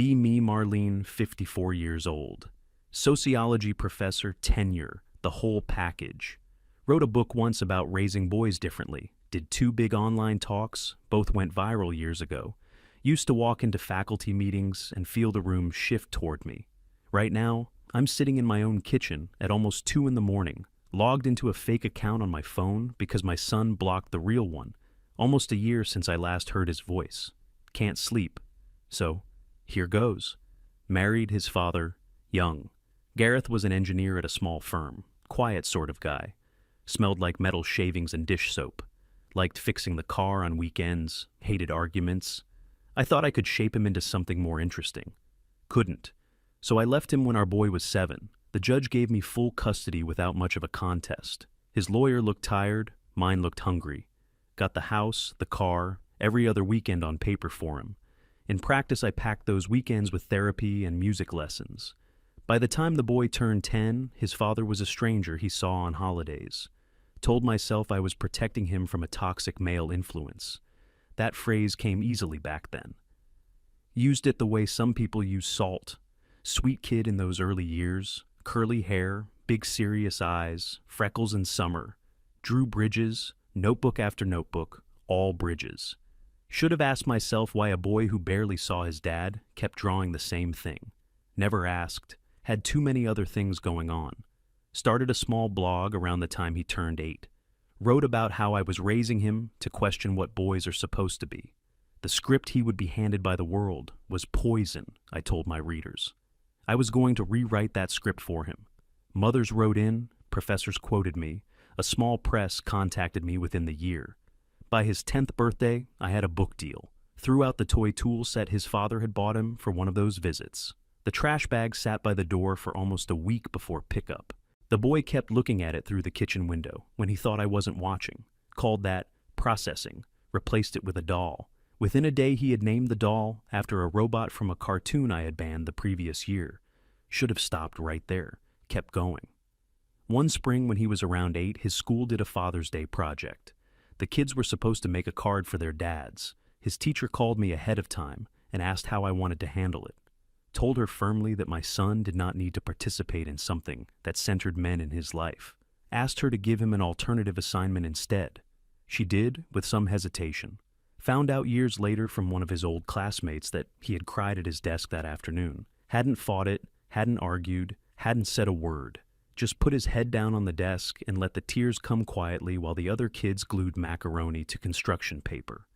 Be me, Marlene, 54 years old. Sociology professor, tenure, the whole package. Wrote a book once about raising boys differently. Did 2 big online talks, both went viral years ago. Used to walk into faculty meetings and feel the room shift toward me. Right now, I'm sitting in my own kitchen at almost 2 in the morning, logged into a fake account on my phone because my son blocked the real one. Almost a year since I last heard his voice. Can't sleep. So, here goes. Married his father, young. Gareth was an engineer at a small firm, quiet sort of guy. Smelled like metal shavings and dish soap. Liked fixing the car on weekends, hated arguments. I thought I could shape him into something more interesting. Couldn't. So I left him when our boy was 7. The judge gave me full custody without much of a contest. His lawyer looked tired, mine looked hungry. Got the house, the car, every other weekend on paper for him. In practice, I packed those weekends with therapy and music lessons. By the time the boy turned 10, his father was a stranger he saw on holidays. Told myself I was protecting him from a toxic male influence. That phrase came easily back then. Used it the way some people use salt. Sweet kid in those early years, curly hair, big serious eyes, freckles in summer. Drew bridges, notebook after notebook, all bridges. Should have asked myself why a boy who barely saw his dad kept drawing the same thing. Never asked, had too many other things going on. Started a small blog around the time he turned 8. Wrote about how I was raising him to question what boys are supposed to be. The script he would be handed by the world was poison, I told my readers. I was going to rewrite that script for him. Mothers wrote in, professors quoted me, a small press contacted me within the year. By his 10th birthday, I had a book deal. Threw out the toy tool set his father had bought him for one of those visits. The trash bag sat by the door for almost a week before pickup. The boy kept looking at it through the kitchen window when he thought I wasn't watching. Called that processing. Replaced it with a doll. Within a day he had named the doll after a robot from a cartoon I had banned the previous year. Should have stopped right there. Kept going. One spring when he was around 8, his school did a Father's Day project. The kids were supposed to make a card for their dads. His teacher called me ahead of time and asked how I wanted to handle it. Told her firmly that my son did not need to participate in something that centered men in his life. Asked her to give him an alternative assignment instead. She did, with some hesitation. Found out years later from one of his old classmates that he had cried at his desk that afternoon. Hadn't fought it, hadn't argued, hadn't said a word. Just put his head down on the desk and let the tears come quietly while the other kids glued macaroni to construction paper.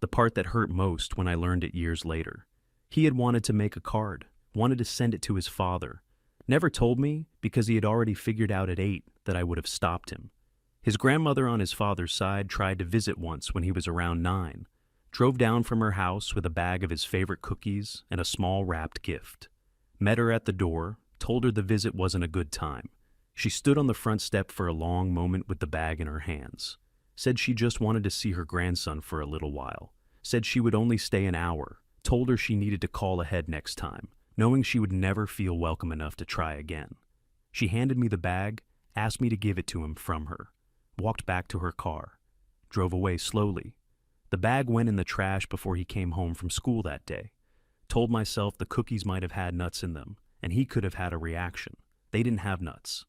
The part that hurt most when I learned it years later. He had wanted to make a card, wanted to send it to his father. Never told me because he had already figured out at 8 that I would have stopped him. His grandmother on his father's side tried to visit once when he was around 9. Drove down from her house with a bag of his favorite cookies and a small wrapped gift. Met her at the door, told her the visit wasn't a good time. She stood on the front step for a long moment with the bag in her hands. Said she just wanted to see her grandson for a little while. Said she would only stay an hour. Told her she needed to call ahead next time, knowing she would never feel welcome enough to try again. She handed me the bag, asked me to give it to him from her. Walked back to her car. Drove away slowly. The bag went in the trash before he came home from school that day. Told myself the cookies might have had nuts in them, and he could have had a reaction. They didn't have nuts.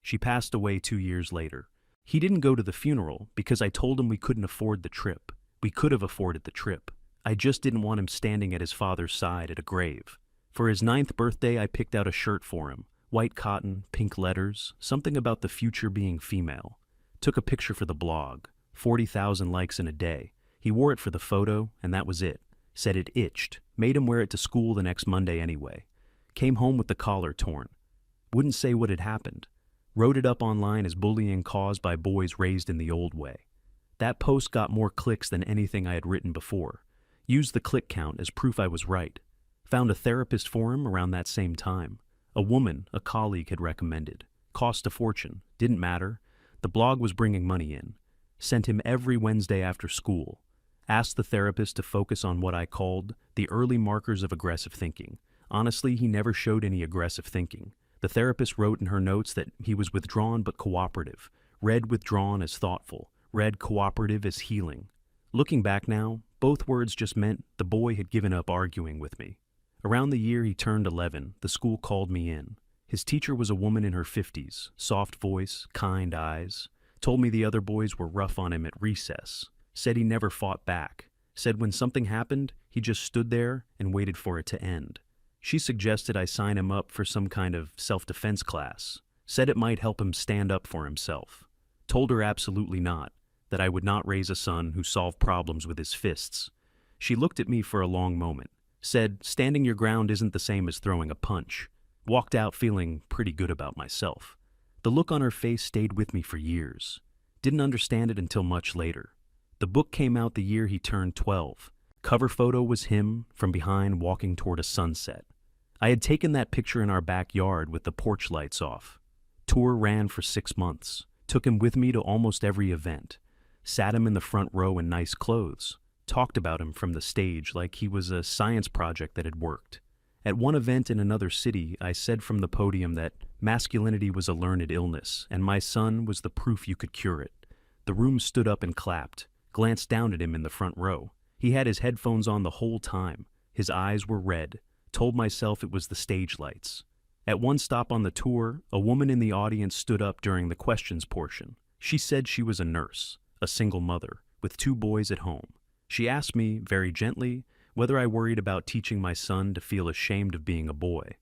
She passed away 2 years later. He didn't go to the funeral because I told him we couldn't afford the trip. We could have afforded the trip. I just didn't want him standing at his father's side at a grave. For his 9th birthday, I picked out a shirt for him. White cotton, pink letters, something about the future being female. Took a picture for the blog. 40,000 likes in a day. He wore it for the photo, and that was it. Said it itched. Made him wear it to school the next Monday anyway. Came home with the collar torn. Wouldn't say what had happened. Wrote it up online as bullying caused by boys raised in the old way. That post got more clicks than anything I had written before. Used the click count as proof I was right. Found a therapist for him around that same time. A woman a colleague had recommended. Cost a fortune. Didn't matter. The blog was bringing money in. Sent him every Wednesday after school. Asked the therapist to focus on what I called the early markers of aggressive thinking. Honestly, he never showed any aggressive thinking. The therapist wrote in her notes that he was withdrawn but cooperative. Read withdrawn as thoughtful. Read cooperative as healing. Looking back now, both words just meant the boy had given up arguing with me. Around the year he turned 11, the school called me in. His teacher was a woman in her 50s, soft voice, kind eyes. Told me the other boys were rough on him at recess. Said he never fought back. Said when something happened, he just stood there and waited for it to end. She suggested I sign him up for some kind of self-defense class. Said it might help him stand up for himself. Told her absolutely not, that I would not raise a son who solved problems with his fists. She looked at me for a long moment. Said, standing your ground isn't the same as throwing a punch. Walked out feeling pretty good about myself. The look on her face stayed with me for years. Didn't understand it until much later. The book came out the year he turned 12. Cover photo was him from behind walking toward a sunset. I had taken that picture in our backyard with the porch lights off. Tour ran for 6 months. Took him with me to almost every event. Sat him in the front row in nice clothes. Talked about him from the stage like he was a science project that had worked. At one event in another city, I said from the podium that masculinity was a learned illness, and my son was the proof you could cure it. The room stood up and clapped, glanced down at him in the front row. He had his headphones on the whole time. His eyes were red. Told myself it was the stage lights. At one stop on the tour, a woman in the audience stood up during the questions portion. She said she was a nurse, a single mother, with 2 boys at home. She asked me, very gently, whether I worried about teaching my son to feel ashamed of being a boy.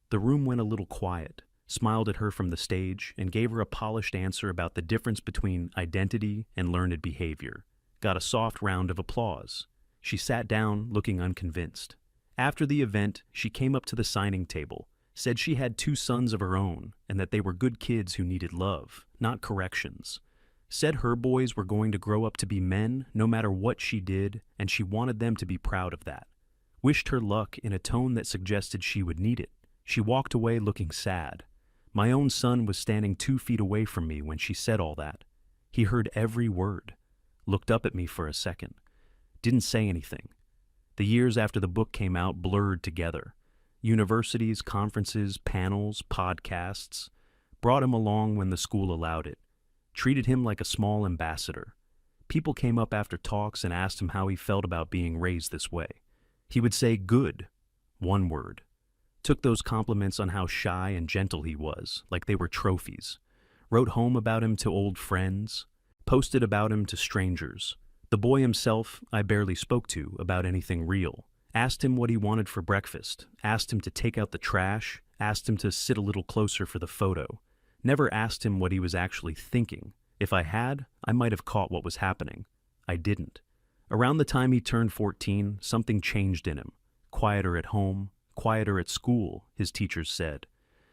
The room went a little quiet, smiled at her from the stage, and gave her a polished answer about the difference between identity and learned behavior. Got a soft round of applause. She sat down, looking unconvinced. After the event, she came up to the signing table, said she had 2 sons of her own, and that they were good kids who needed love, not corrections. Said her boys were going to grow up to be men no matter what she did, and she wanted them to be proud of that. Wished her luck in a tone that suggested she would need it. She walked away looking sad. My own son was standing 2 feet away from me when she said all that. He heard every word. Looked up at me for a second. Didn't say anything. The years after the book came out blurred together. Universities, conferences, panels, podcasts. Brought him along when the school allowed it. Treated him like a small ambassador. People came up after talks and asked him how he felt about being raised this way. He would say, good. One word. Took those compliments on how shy and gentle he was, like they were trophies. Wrote home about him to old friends. Posted about him to strangers. The boy himself I barely spoke to about anything real. Asked him what he wanted for breakfast. Asked him to take out the trash. Asked him to sit a little closer for the photo. Never asked him what he was actually thinking. If I had, I might have caught what was happening. I didn't. Around the time he turned 14, something changed in him. Quieter at home, quieter at school, his teachers said.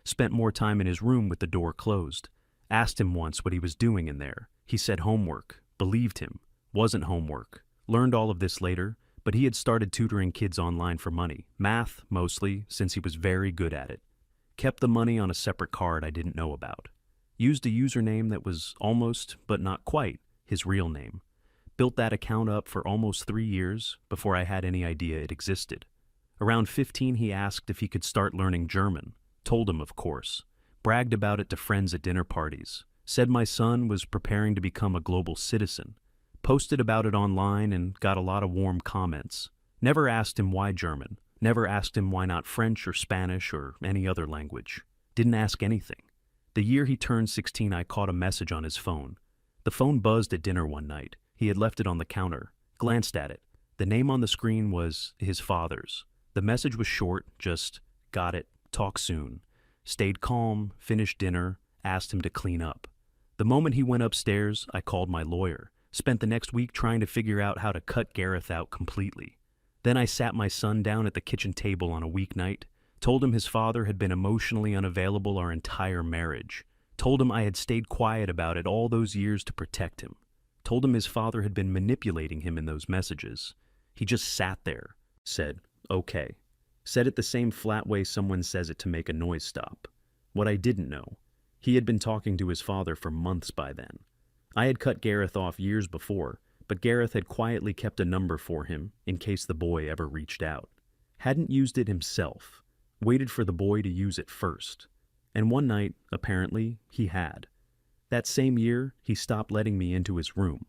Spent more time in his room with the door closed. Asked him once what he was doing in there. He said homework. Believed him. Wasn't homework. Learned all of this later, but he had started tutoring kids online for money. Math, mostly, since he was very good at it. Kept the money on a separate card I didn't know about. Used a username that was almost, but not quite, his real name. Built that account up for almost 3 years before I had any idea it existed. Around 15, he asked if he could start learning German. Told him, of course. Bragged about it to friends at dinner parties. Said my son was preparing to become a global citizen. Posted about it online and got a lot of warm comments. Never asked him why German. Never asked him why not French or Spanish or any other language. Didn't ask anything. The year he turned 16, I caught a message on his phone. The phone buzzed at dinner one night. He had left it on the counter. Glanced at it. The name on the screen was his father's. The message was short, just, got it, talk soon. Stayed calm, finished dinner, asked him to clean up. The moment he went upstairs, I called my lawyer. Spent the next week trying to figure out how to cut Gareth out completely. Then I sat my son down at the kitchen table on a weeknight, told him his father had been emotionally unavailable our entire marriage, told him I had stayed quiet about it all those years to protect him, told him his father had been manipulating him in those messages. He just sat there, said, okay. Said it the same flat way someone says it to make a noise stop. What I didn't know, he had been talking to his father for months by then. I had cut Gareth off years before, but Gareth had quietly kept a number for him in case the boy ever reached out. Hadn't used it himself. Waited for the boy to use it first. And one night, apparently, he had. That same year, he stopped letting me into his room.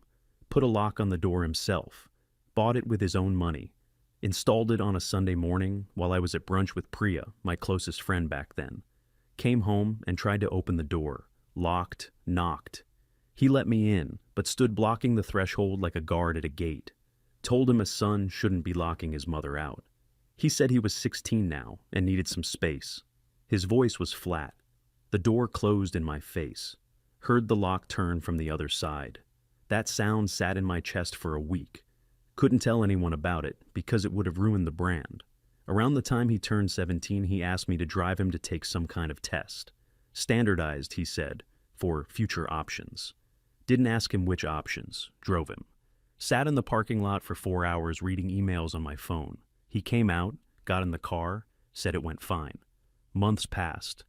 Put a lock on the door himself. Bought it with his own money. Installed it on a Sunday morning while I was at brunch with Priya, my closest friend back then. Came home and tried to open the door. Locked, knocked. He let me in, but stood blocking the threshold like a guard at a gate. Told him a son shouldn't be locking his mother out. He said he was 16 now and needed some space. His voice was flat. The door closed in my face. Heard the lock turn from the other side. That sound sat in my chest for a week. Couldn't tell anyone about it because it would have ruined the brand. Around the time he turned 17, he asked me to drive him to take some kind of test. Standardized, he said, for future options. Didn't ask him which options. Drove him. Sat in the parking lot for 4 hours reading emails on my phone. He came out, got in the car, said it went fine. Months passed.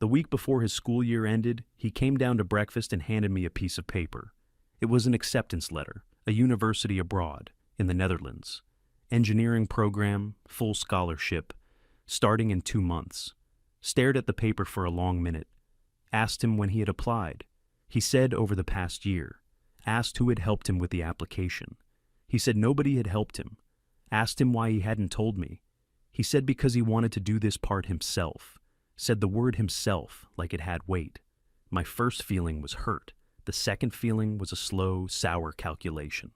The week before his school year ended, he came down to breakfast and handed me a piece of paper. It was an acceptance letter, a university abroad, in the Netherlands. Engineering program, full scholarship, starting in 2 months. Stared at the paper for a long minute. Asked him when he had applied. He said over the past year. Asked who had helped him with the application. He said nobody had helped him. Asked him why he hadn't told me. He said because he wanted to do this part himself. Said the word himself like it had weight. My first feeling was hurt. The second feeling was a slow, sour calculation.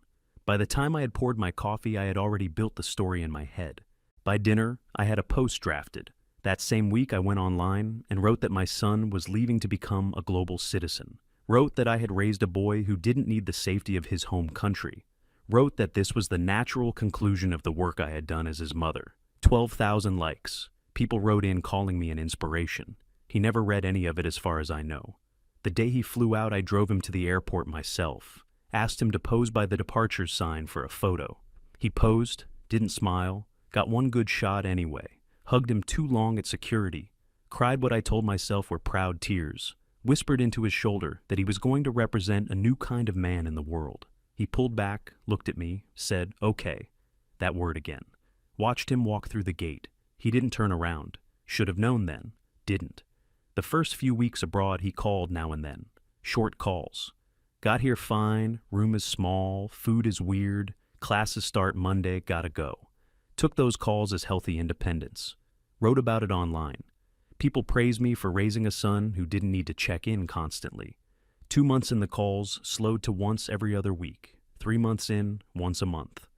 By the time I had poured my coffee, I had already built the story in my head. By dinner, I had a post drafted. That same week, I went online and wrote that my son was leaving to become a global citizen. Wrote that I had raised a boy who didn't need the safety of his home country. Wrote that this was the natural conclusion of the work I had done as his mother. 12,000 likes. People wrote in calling me an inspiration. He never read any of it as far as I know. The day he flew out, I drove him to the airport myself. Asked him to pose by the departure sign for a photo. He posed, didn't smile, got one good shot anyway. Hugged him too long at security. Cried what I told myself were proud tears. Whispered into his shoulder that he was going to represent a new kind of man in the world. He pulled back, looked at me, said, "Okay." That word again. Watched him walk through the gate. He didn't turn around. Should have known then. Didn't. The first few weeks abroad, he called now and then. Short calls. Got here fine, room is small, food is weird, classes start Monday, gotta go. Took those calls as healthy independence. Wrote about it online. People praised me for raising a son who didn't need to check in constantly. 2 months in the calls, slowed to once every other week. 3 months in, once a month.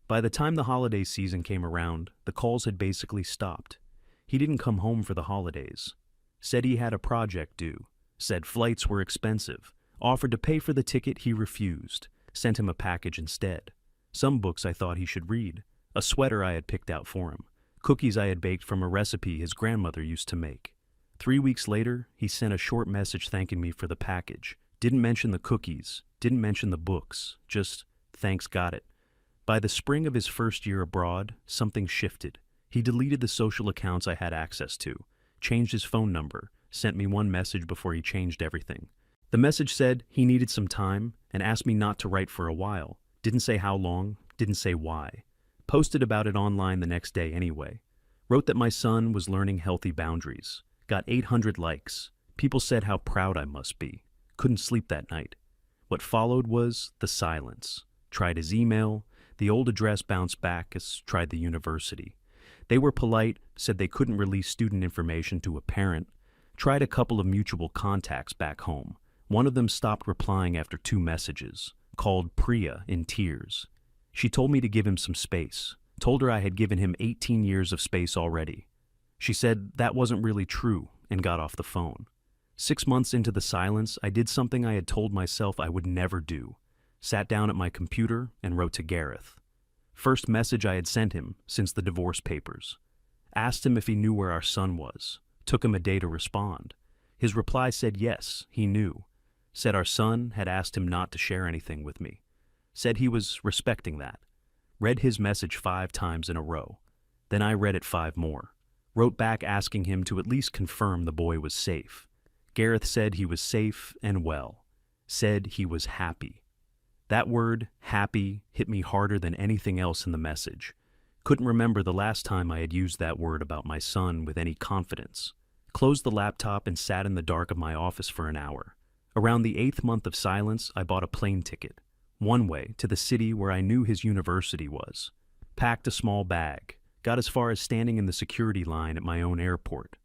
By the time the holiday season came around, the calls had basically stopped. He didn't come home for the holidays. Said he had a project due. Said flights were expensive. Offered to pay for the ticket, he refused. Sent him a package instead. Some books I thought he should read. A sweater I had picked out for him. Cookies I had baked from a recipe his grandmother used to make. 3 weeks later, he sent a short message thanking me for the package. Didn't mention the cookies. Didn't mention the books. Just, "Thanks, got it." By the spring of his first year abroad, something shifted. He deleted the social accounts I had access to. Changed his phone number. Sent me one message before he changed everything. The message said he needed some time and asked me not to write for a while. Didn't say how long, didn't say why. Posted about it online the next day anyway. Wrote that my son was learning healthy boundaries. Got 800 likes. People said how proud I must be. Couldn't sleep that night. What followed was the silence. Tried his email. The old address bounced back as tried the university. They were polite, said they couldn't release student information to a parent. Tried a couple of mutual contacts back home. One of them stopped replying after 2 messages. Called Priya in tears. She told me to give him some space. Told her I had given him 18 years of space already. She said that wasn't really true and got off the phone. 6 months into the silence, I did something I had told myself I would never do. Sat down at my computer and wrote to Gareth. First message I had sent him since the divorce papers. Asked him if he knew where our son was. Took him a day to respond. His reply said yes, he knew. Said our son had asked him not to share anything with me. Said he was respecting that. Read his message 5 times in a row. Then I read it 5 more. Wrote back asking him to at least confirm the boy was safe. Gareth said he was safe and well. Said he was happy. That word, happy, hit me harder than anything else in the message. Couldn't remember the last time I had used that word about my son with any confidence. Closed the laptop and sat in the dark of my office for an hour. Around the 8th month of silence, I bought a plane ticket. One way to the city where I knew his university was. Packed a small bag, got as far as standing in the security line at my own airport.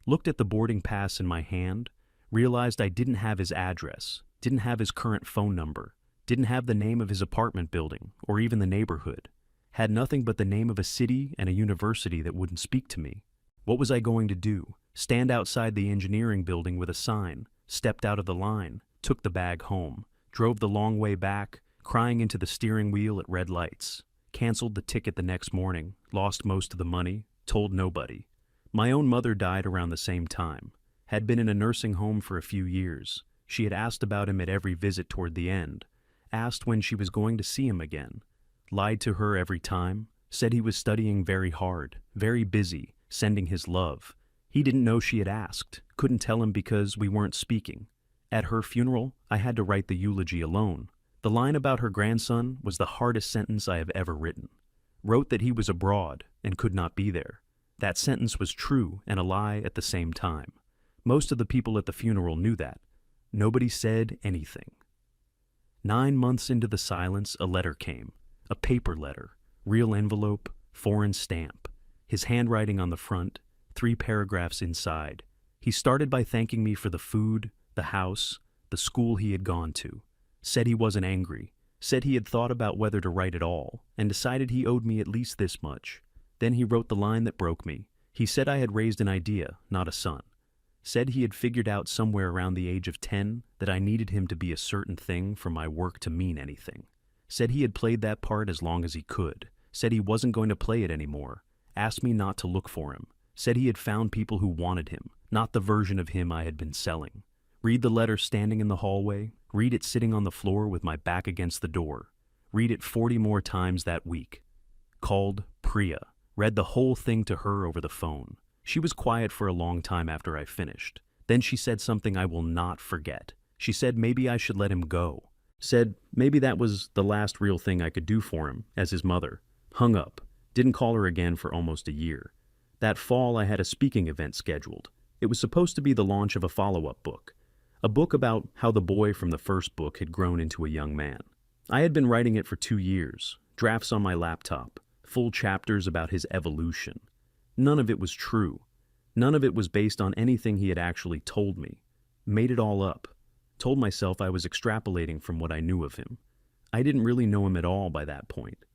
Looked at the boarding pass in my hand, realized I didn't have his address, didn't have his current phone number, didn't have the name of his apartment building or even the neighborhood. Had nothing but the name of a city and a university that wouldn't speak to me. What was I going to do? Stand outside the engineering building with a sign, stepped out of the line, took the bag home, drove the long way back, crying into the steering wheel at red lights, canceled the ticket the next morning, lost most of the money, told nobody. My own mother died around the same time, had been in a nursing home for a few years. She had asked about him at every visit toward the end, asked when she was going to see him again, lied to her every time, said he was studying very hard, very busy, sending his love. He didn't know she had asked, couldn't tell him because we weren't speaking. At her funeral, I had to write the eulogy alone. The line about her grandson was the hardest sentence I have ever written. Wrote that he was abroad and could not be there. That sentence was true and a lie at the same time. Most of the people at the funeral knew that. Nobody said anything. 9 months into the silence, a letter came. A paper letter, real envelope, foreign stamp. His handwriting on the front, 3 paragraphs inside. He started by thanking me for the food, the house, the school he had gone to. Said he wasn't angry. Said he had thought about whether to write at all, and decided he owed me at least this much. Then he wrote the line that broke me. He said I had raised an idea, not a son. Said he had figured out somewhere around the age of 10 that I needed him to be a certain thing for my work to mean anything. Said he had played that part as long as he could. Said he wasn't going to play it anymore. Asked me not to look for him. Said he had found people who wanted him, not the version of him I had been selling. Read the letter standing in the hallway. Read it sitting on the floor with my back against the door. Read it 40 more times that week. Called Priya. Read the whole thing to her over the phone. She was quiet for a long time after I finished. Then she said something I will not forget. She said maybe I should let him go. Said maybe that was the last real thing I could do for him, as his mother. Hung up. Didn't call her again for almost a year. That fall I had a speaking event scheduled. It was supposed to be the launch of a follow-up book. A book about how the boy from the first book had grown into a young man. I had been writing it for 2 years, drafts on my laptop, full chapters about his evolution. None of it was true. None of it was based on anything he had actually told me. Made it all up. Told myself I was extrapolating from what I knew of him. I didn't really know him at all by that point.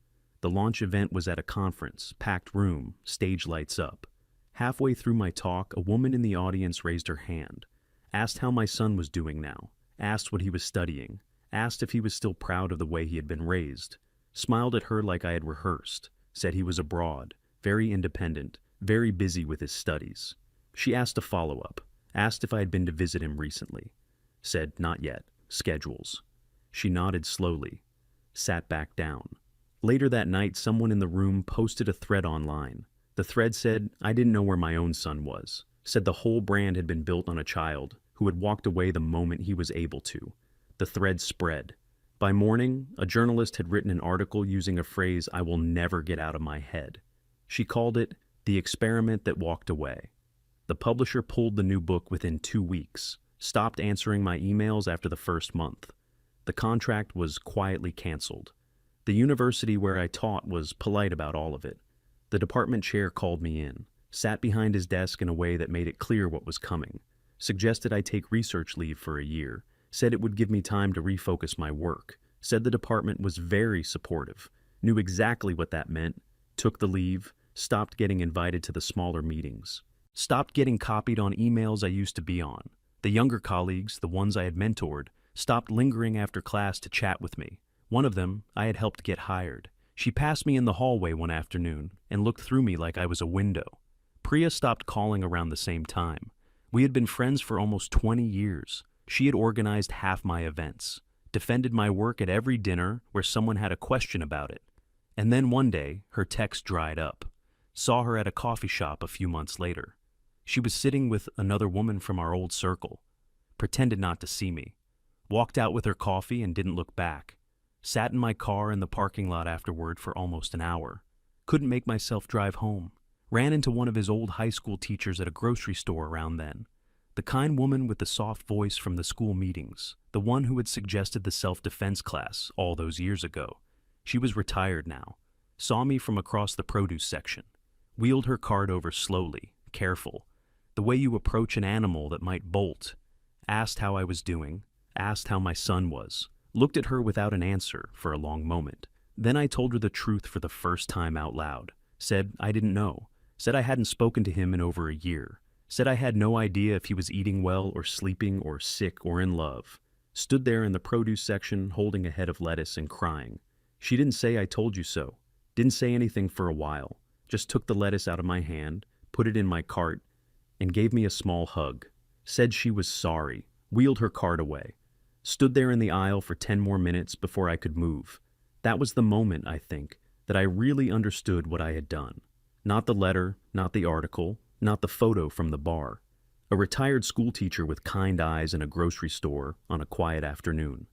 The launch event was at a conference, packed room, stage lights up. Halfway through my talk, a woman in the audience raised her hand. Asked how my son was doing now. Asked what he was studying. Asked if he was still proud of the way he had been raised. Smiled at her like I had rehearsed. Said he was abroad, very independent, very busy with his studies. She asked a follow-up. Asked if I had been to visit him recently. Said not yet. Schedules. She nodded slowly. Sat back down. Later that night, someone in the room posted a thread online. The thread said I didn't know where my own son was. Said the whole brand had been built on a child who had walked away the moment he was able to. The thread spread. By morning, a journalist had written an article using a phrase I will never get out of my head. She called it The Experiment That Walked Away. The publisher pulled the new book within 2 weeks, stopped answering my emails after the first month. The contract was quietly canceled. The university where I taught was polite about all of it. The department chair called me in, sat behind his desk in a way that made it clear what was coming, suggested I take research leave for a year, said it would give me time to refocus my work, said the department was very supportive, knew exactly what that meant, took the leave, stopped getting invited to the smaller meetings, stopped getting copied on emails I used to be on. The younger colleagues, the ones I had mentored, stopped lingering after class to chat with me. One of them I had helped get hired. She passed me in the hallway one afternoon and looked through me like I was a window. Priya stopped calling around the same time. We had been friends for almost 20 years. She had organized half my events, defended my work at every dinner where someone had a question about it. And then one day, her text dried up. Saw her at a coffee shop a few months later. She was sitting with another woman from our old circle. Pretended not to see me. Walked out with her coffee and didn't look back. Sat in my car in the parking lot afterward for almost an hour. Couldn't make myself drive home. Ran into one of his old high school teachers at a grocery store around then. The kind woman with the soft voice from the school meetings. The one who had suggested the self-defense class all those years ago. She was retired now. saw me from across the produce section, wheeled her cart over slowly, careful, the way you approach an animal that might bolt, asked how I was doing, asked how my son was, looked at her without an answer for a long moment. Then I told her the truth for the first time out loud, said I didn't know, said I hadn't spoken to him in over a year, said I had no idea if he was eating well or sleeping or sick or in love. Stood there in the produce section holding a head of lettuce and crying. She didn't say I told you so, didn't say anything for a while, just took the lettuce out of my hand, put it in my cart, and gave me a small hug. Said she was sorry, wheeled her cart away. Stood there in the aisle for 10 more minutes before I could move. That was the moment, I think, that I really understood what I had done. Not the letter, not the article, not the photo from the bar. A retired schoolteacher with kind eyes in a grocery store on a quiet afternoon.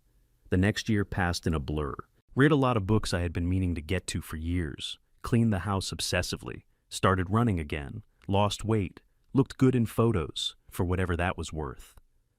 The next year passed in a blur. Read a lot of books I had been meaning to get to for years. Cleaned the house obsessively. Started running again. Lost weight. Looked good in photos, for whatever that was worth.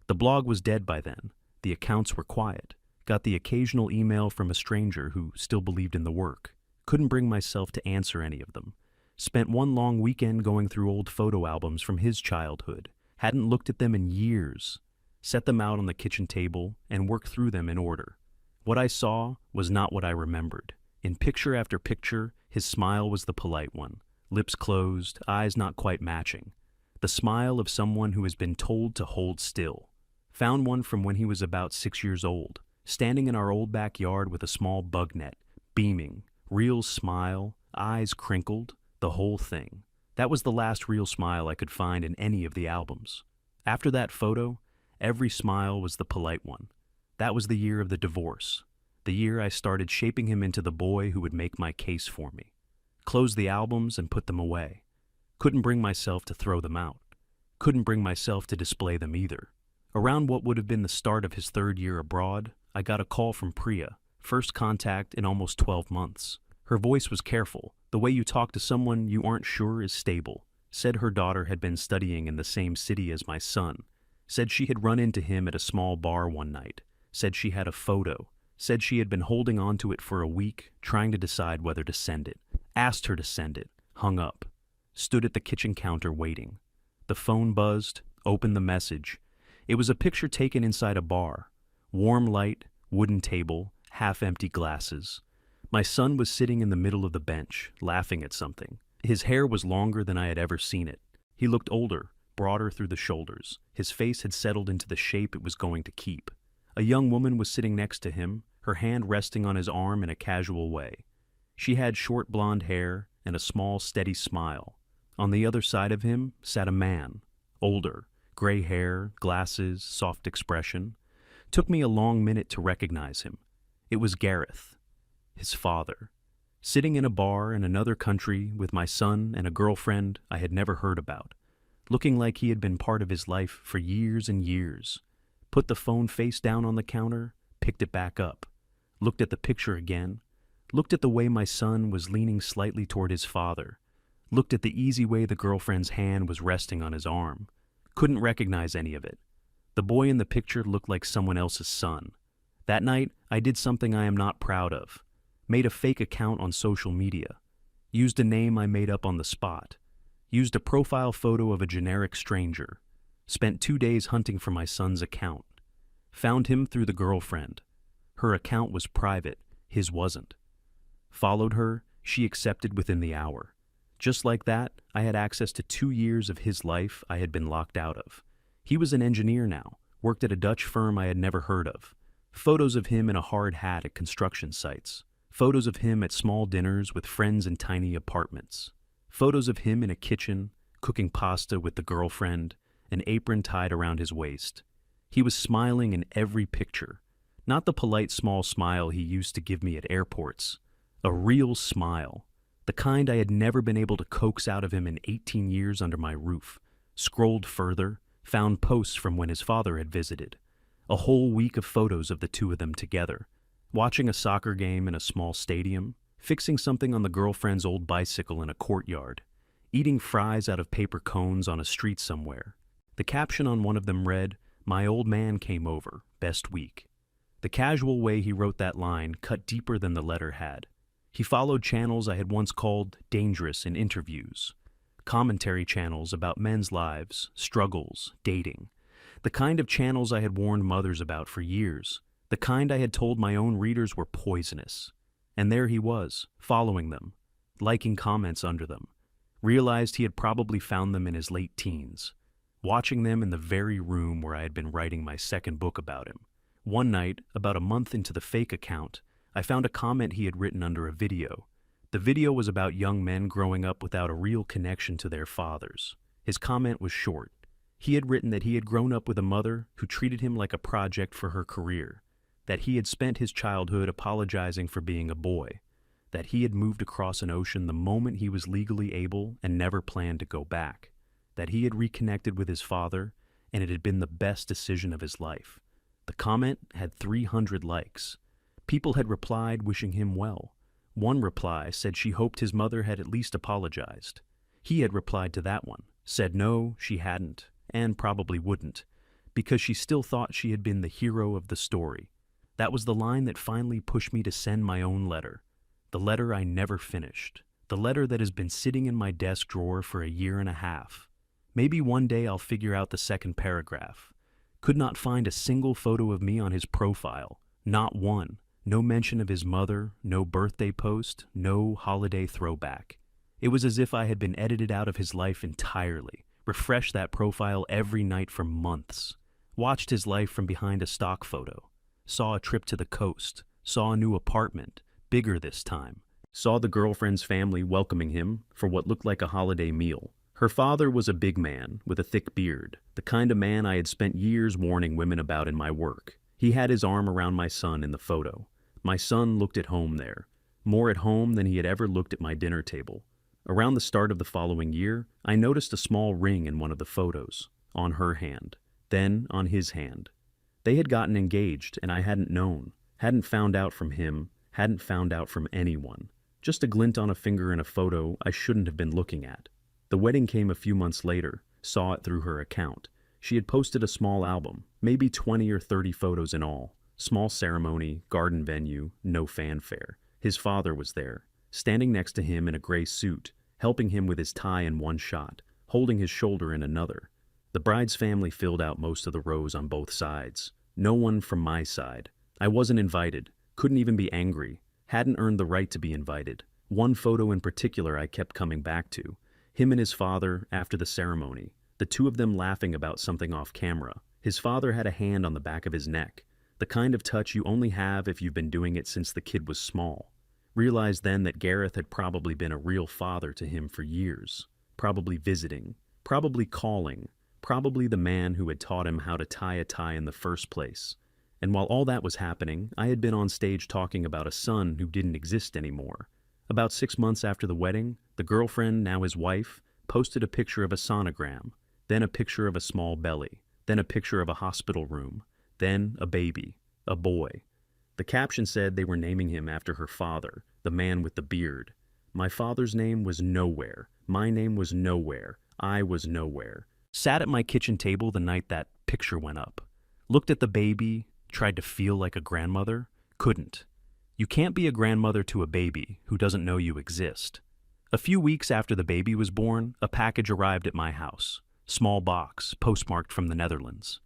The blog was dead by then. The accounts were quiet. Got the occasional email from a stranger who still believed in the work. Couldn't bring myself to answer any of them. Spent one long weekend going through old photo albums from his childhood. Hadn't looked at them in years. Set them out on the kitchen table and worked through them in order. What I saw was not what I remembered. In picture after picture, his smile was the polite one. Lips closed, eyes not quite matching. The smile of someone who has been told to hold still. Found one from when he was about 6 years old, standing in our old backyard with a small bug net, beaming, real smile, eyes crinkled, the whole thing. That was the last real smile I could find in any of the albums. After that photo, every smile was the polite one. That was the year of the divorce, the year I started shaping him into the boy who would make my case for me. Closed the albums and put them away. Couldn't bring myself to throw them out. Couldn't bring myself to display them either. Around what would have been the start of his 3rd year abroad, I got a call from Priya, first contact in almost 12 months. Her voice was careful, the way you talk to someone you aren't sure is stable. Said her daughter had been studying in the same city as my son. Said she had run into him at a small bar one night. Said she had a photo. Said she had been holding on to it for a week, trying to decide whether to send it. Asked her to send it. Hung up. Stood at the kitchen counter waiting. The phone buzzed, opened the message. It was a picture taken inside a bar. Warm light, wooden table, half-empty glasses. My son was sitting in the middle of the bench, laughing at something. His hair was longer than I had ever seen it. He looked older, broader through the shoulders. His face had settled into the shape it was going to keep. A young woman was sitting next to him, her hand resting on his arm in a casual way. She had short blonde hair and a small, steady smile. On the other side of him sat a man, older, gray hair, glasses, soft expression. Took me a long minute to recognize him. It was Gareth, his father, sitting in a bar in another country with my son and a girlfriend I had never heard about, looking like he had been part of his life for years and years. Put the phone face down on the counter, picked it back up, looked at the picture again, looked at the way my son was leaning slightly toward his father, looked at the easy way the girlfriend's hand was resting on his arm. Couldn't recognize any of it. The boy in the picture looked like someone else's son. That night, I did something I am not proud of. Made a fake account on social media. Used a name I made up on the spot. Used a profile photo of a generic stranger. Spent 2 days hunting for my son's account. Found him through the girlfriend. Her account was private, his wasn't. Followed her, she accepted within the hour. Just like that, I had access to 2 years of his life I had been locked out of. He was an engineer now, worked at a Dutch firm I had never heard of. Photos of him in a hard hat at construction sites. Photos of him at small dinners with friends in tiny apartments. Photos of him in a kitchen, cooking pasta with the girlfriend, an apron tied around his waist. He was smiling in every picture. Not the polite small smile he used to give me at airports. A real smile. The kind I had never been able to coax out of him in 18 years under my roof. Scrolled further, found posts from when his father had visited. A whole week of photos of the two of them together. Watching a soccer game in a small stadium. Fixing something on the girlfriend's old bicycle in a courtyard. Eating fries out of paper cones on a street somewhere. The caption on one of them read, "My old man came over, best week." The casual way he wrote that line cut deeper than the letter had. He followed channels I had once called dangerous in interviews, commentary channels about men's lives, struggles, dating, the kind of channels I had warned mothers about for years, the kind I had told my own readers were poisonous. And there he was, following them, liking comments under them, realized he had probably found them in his late teens, watching them in the very room where I had been writing my second book about him. One night, about a month into the fake account, I found a comment he had written under a video. The video was about young men growing up without a real connection to their fathers. His comment was short. He had written that he had grown up with a mother who treated him like a project for her career, that he had spent his childhood apologizing for being a boy, that he had moved across an ocean the moment he was legally able and never planned to go back, that he had reconnected with his father and it had been the best decision of his life. The comment had 300 likes. People had replied wishing him well. One reply said she hoped his mother had at least apologized. He had replied to that one, said no, she hadn't, and probably wouldn't, because she still thought she had been the hero of the story. That was the line that finally pushed me to send my own letter. The letter I never finished. The letter that has been sitting in my desk drawer for a year and a half. Maybe one day I'll figure out the second paragraph. Could not find a single photo of me on his profile. Not one. No mention of his mother, no birthday post, no holiday throwback. It was as if I had been edited out of his life entirely. Refreshed that profile every night for months. Watched his life from behind a stock photo. Saw a trip to the coast, saw a new apartment, bigger this time. Saw the girlfriend's family welcoming him for what looked like a holiday meal. Her father was a big man with a thick beard, the kind of man I had spent years warning women about in my work. He had his arm around my son in the photo. My son looked at home there, more at home than he had ever looked at my dinner table. Around the start of the following year, I noticed a small ring in one of the photos, on her hand, then on his hand. They had gotten engaged, and I hadn't known, hadn't found out from him, hadn't found out from anyone. Just a glint on a finger in a photo I shouldn't have been looking at. The wedding came a few months later, saw it through her account. She had posted a small album, maybe 20 or 30 photos in all. Small ceremony, garden venue, no fanfare. His father was there, standing next to him in a gray suit, helping him with his tie in one shot, holding his shoulder in another. The bride's family filled out most of the rows on both sides. No one from my side. I wasn't invited, couldn't even be angry, hadn't earned the right to be invited. One photo in particular I kept coming back to. Him and his father after the ceremony, the two of them laughing about something off camera. His father had a hand on the back of his neck, the kind of touch you only have if you've been doing it since the kid was small. Realized then that Gareth had probably been a real father to him for years, probably visiting, probably calling, probably the man who had taught him how to tie a tie in the first place. And while all that was happening, I had been on stage talking about a son who didn't exist anymore. About 6 months after the wedding, the girlfriend, now his wife, posted a picture of a sonogram, then a picture of a small belly, then a picture of a hospital room, then a baby, a boy. The caption said they were naming him after her father, the man with the beard. My father's name was nowhere. My name was nowhere. I was nowhere. Sat at my kitchen table the night that picture went up. Looked at the baby, tried to feel like a grandmother. Couldn't. You can't be a grandmother to a baby who doesn't know you exist. A few weeks after the baby was born, a package arrived at my house. Small box, postmarked from the Netherlands.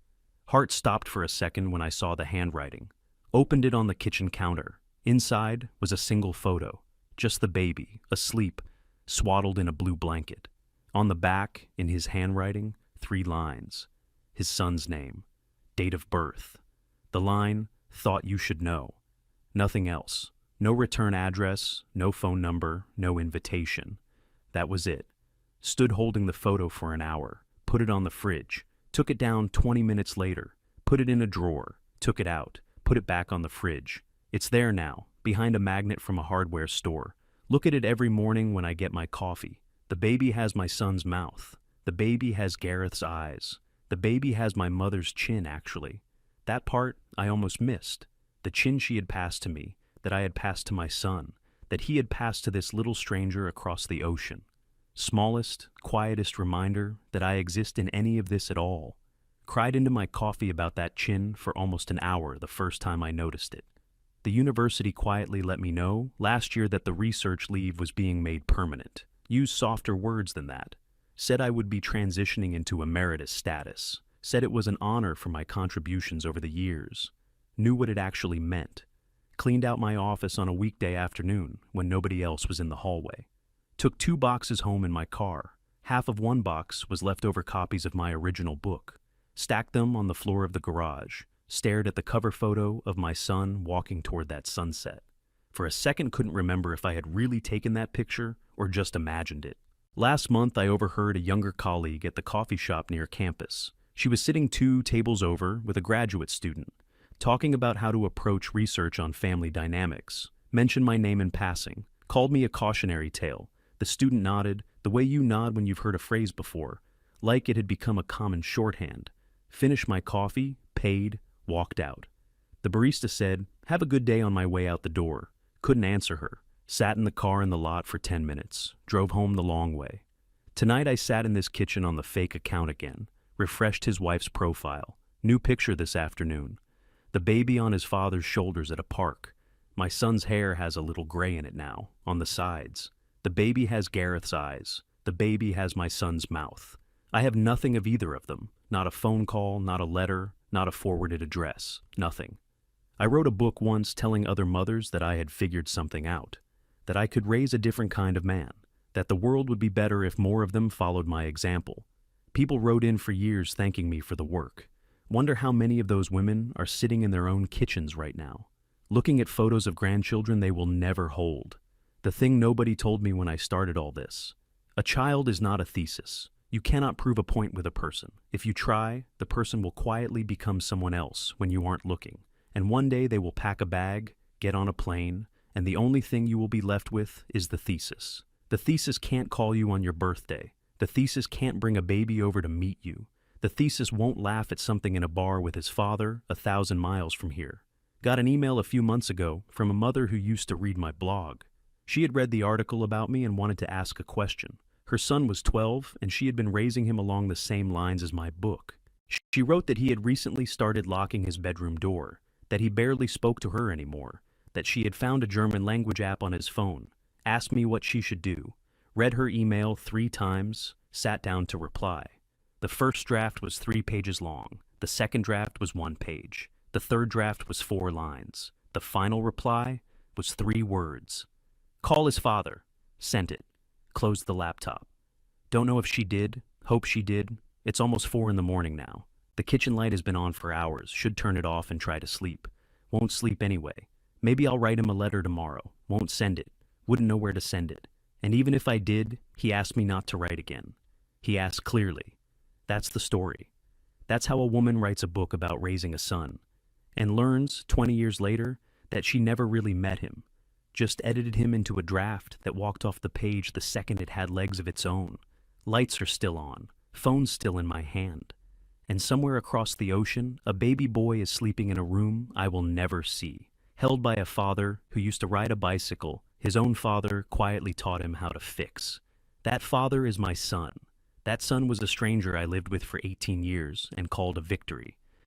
Heart stopped for a second when I saw the handwriting. Opened it on the kitchen counter. Inside was a single photo. Just the baby, asleep, swaddled in a blue blanket. On the back, in his handwriting, 3 lines. His son's name. Date of birth. The line, thought you should know. Nothing else. No return address, no phone number, no invitation. That was it. Stood holding the photo for an hour. Put it on the fridge. Took it down 20 minutes later. Put it in a drawer. Took it out. Put it back on the fridge. It's there now, behind a magnet from a hardware store. Look at it every morning when I get my coffee. The baby has my son's mouth. The baby has Gareth's eyes. The baby has my mother's chin, actually. That part I almost missed. The chin she had passed to me, that I had passed to my son, that he had passed to this little stranger across the ocean. Smallest, quietest reminder that I exist in any of this at all. Cried into my coffee about that chin for almost an hour the first time I noticed it. The university quietly let me know last year that the research leave was being made permanent. Used softer words than that. Said I would be transitioning into emeritus status. Said it was an honor for my contributions over the years. Knew what it actually meant. Cleaned out my office on a weekday afternoon when nobody else was in the hallway. Took 2 boxes home in my car. Half of one box was leftover copies of my original book. Stacked them on the floor of the garage. Stared at the cover photo of my son walking toward that sunset. For a second couldn't remember if I had really taken that picture or just imagined it. Last month I overheard a younger colleague at the coffee shop near campus. She was sitting 2 tables over with a graduate student, talking about how to approach research on family dynamics. Mentioned my name in passing, called me a cautionary tale. The student nodded, the way you nod when you've heard a phrase before, like it had become a common shorthand. Finished my coffee, paid, walked out. The barista said, "Have a good day," on my way out the door. Couldn't answer her. Sat in the car in the lot for 10 minutes. Drove home the long way. Tonight I sat in this kitchen on the fake account again. Refreshed his wife's profile. New picture this afternoon. The baby on his father's shoulders at a park. My son's hair has a little gray in it now, on the sides. The baby has Gareth's eyes. The baby has my son's mouth. I have nothing of either of them. Not a phone call, not a letter, not a forwarded address. Nothing. I wrote a book once telling other mothers that I had figured something out. That I could raise a different kind of man. That the world would be better if more of them followed my example. People wrote in for years thanking me for the work. Wonder how many of those women are sitting in their own kitchens right now, looking at photos of grandchildren they will never hold. The thing nobody told me when I started all this. A child is not a thesis. You cannot prove a point with a person. If you try, the person will quietly become someone else when you aren't looking. And one day they will pack a bag, get on a plane, and the only thing you will be left with is the thesis. The thesis can't call you on your birthday. The thesis can't bring a baby over to meet you. The thesis won't laugh at something in a bar with his father 1,000 miles from here. Got an email a few months ago from a mother who used to read my blog. She had read the article about me and wanted to ask a question. Her son was 12, and she had been raising him along the same lines as my book. She wrote that he had recently started locking his bedroom door, that he barely spoke to her anymore, that she had found a German language app on his phone, asked me what she should do, read her email 3 times, sat down to reply. The first draft was 3 pages long, the second draft was 1 page, the third draft was 4 lines, the final reply was 3 words. Call his father. Sent it. Closed the laptop. Don't know if she did, hope she did. It's almost 4 in the morning now. The kitchen light has been on for hours, should turn it off and try to sleep. Won't sleep anyway. Maybe I'll write him a letter tomorrow. Won't send it. Wouldn't know where to send it. And even if I did, he asked me not to write again. He asked clearly. That's the story. That's how a woman writes a book about raising a son, and learns, 20 years later, that she never really met him, just edited him into a draft that walked off the page the second it had legs of its own. Lights are still on, phone's still in my hand, and somewhere across the ocean, a baby boy is sleeping in a room I will never see, held by a father who used to ride a bicycle his own father quietly taught him how to fix. That father is my son. That son was a stranger I lived with for 18 years and called a victory.